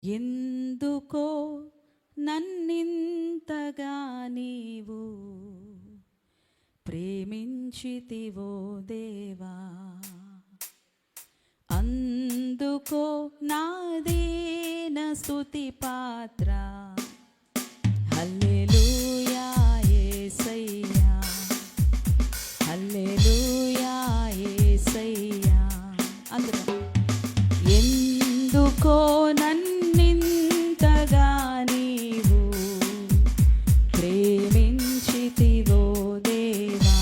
ఎందుకో నన్నింతగా నీవు ప్రేమించితివో దేవా, అందుకో నాదేన స్తుతి పాత్ర. హల్లెలూయా యేసయ్యా, హల్లెలూయా యేసయ్యా. అందరూ ఎందుకో నన్నింతగా నీవు ప్రేమించితివో దేవా,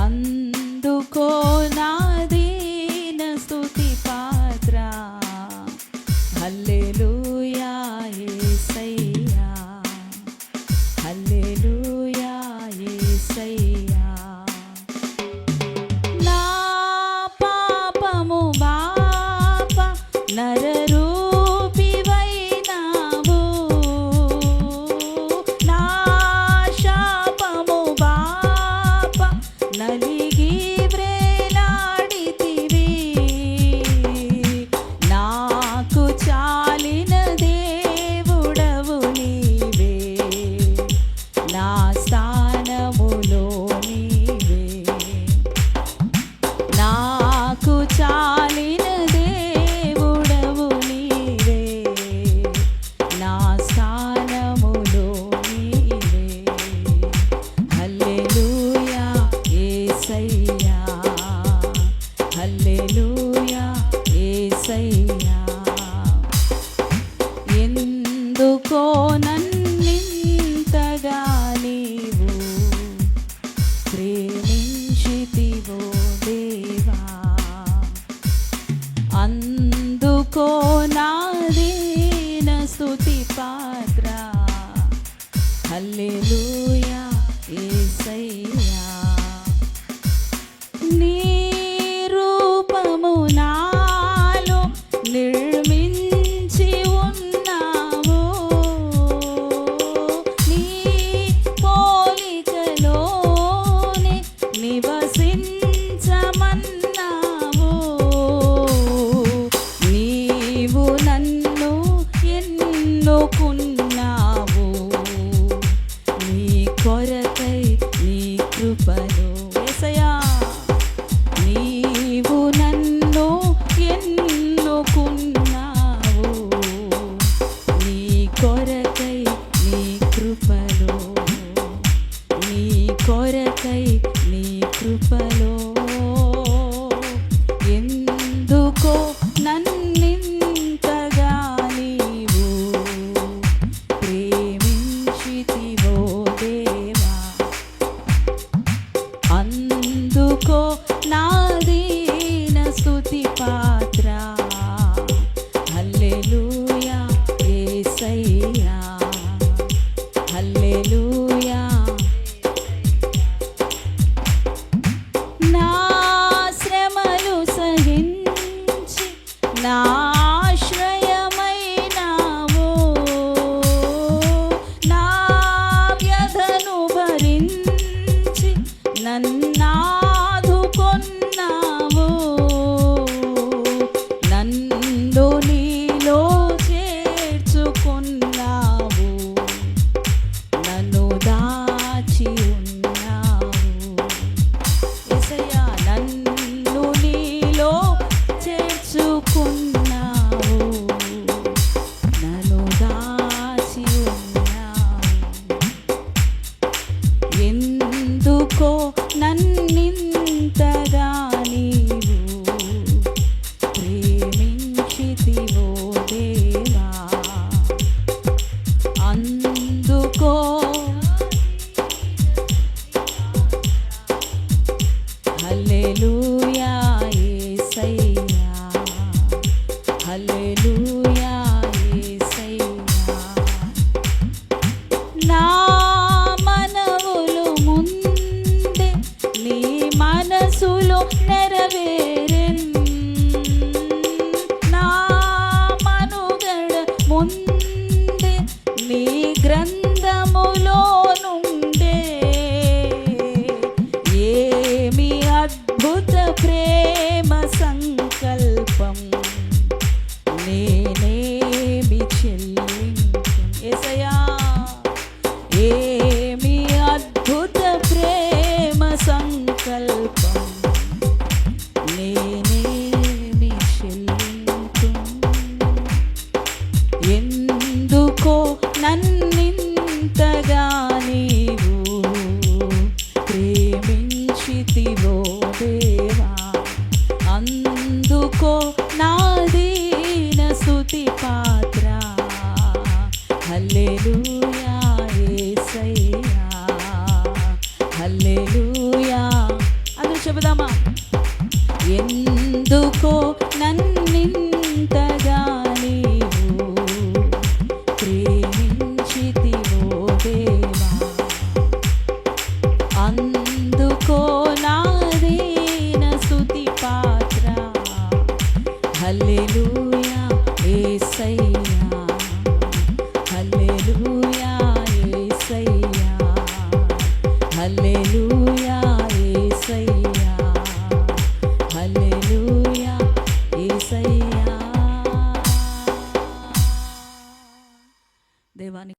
అందుకో నాదీన స్తుతి పాత్ర. హల్లెలూయా యేసయ్యా, హల్లెలూయా యేసయ్యా. నా పాపము బాప నరరూపివైనావు, నా శాపము బాప నలిగి వ్రేలాడితివి. నాకు చాలిన దేవుడవు నీవే, నా స్థానములో నీవే. నాకు చాలిన దేవుడవు నీవే, నా స్థానములో నీవే. హల్లెలూయా యేసయ్యా, హల్లెలూయా యేసయ్యా. ఎందుకో నన్నింతగా నీవు ప్రేమించితివో దేవా, అందుకో నాదీన స్తుతి పాత్ర. హల్లెలూయా యేసయ్యా. నీ రూపము నాలో నిర్మించి ఉన్నావు, నీ పోలికలోనే నివసించమన్నావు. నీవు నన్ను ఎన్నుకున్నావు, నీ కొరకై నీ కృపలో. యేసయ్యా, నీవు నన్ను ఎన్నుకున్నావు, నీ కొరకై నీ కృపలో, నీ కొరకై నీ కృపలో. ఎందుకో నన్నింతగా నీవు ప్రేమించితివో దేవా, అందుకో నాదీన స్తుతి పాత్ర. హల్లెలూయా యేసయ్యా, హల్లెలూయా. నా శ్రమలు సహించి నా ఆశ్రయమైనావు, నా వ్యధను భరించి నన్నాదుకొన్నావు. నన్ను నీలో చేర్చుకున్నావు, నన్ను దాచి ఉన్నావు. యేసయ్యా, నన్ను నీలో చేర్చుకున్నావు, నన్ను దాచి ఉన్నావు. ఎందుకో నన్నింతగా నీవు ప్రేమించితివో దేవా, అందుకో హల్లెలూయా యేసయ్యా, హల్లెలూయా యేసయ్యా. నా మనవులు ముందే నీ మనసులో నెరవేరెన్, నా మనుగడ ముందే నీ గ్రంథములో నుండే. ఏమి అద్భుత ప్రేమ సంకల్పం నీ చెల్లించు. యేసయ్యా ఏమి అద్భుత ప్రేమ సంకల్పం, నేనేమి చెల్లించు. ఎందుకో నన్నింతగా నీవు ప్రేమించితివో దేవా, అందుకో నా దీన స్తుతి పాత్ర. హల్లెలూయా యేసయ్యా, హల్లెలూయా. అందరూ చెబుదామా? ఎందుకో నన్నింతగా నీవు ప్రేమించితివో దేవా, అందుకో నా దీన స్తుతి పాత్ర. హల్లెలూయా యేసయ్యా, హల్లెలూయా యేసయ్యా, హల్లెలూయా యేసయ్యా, హల్లెలూయా యేసయ్యా. దేవానికి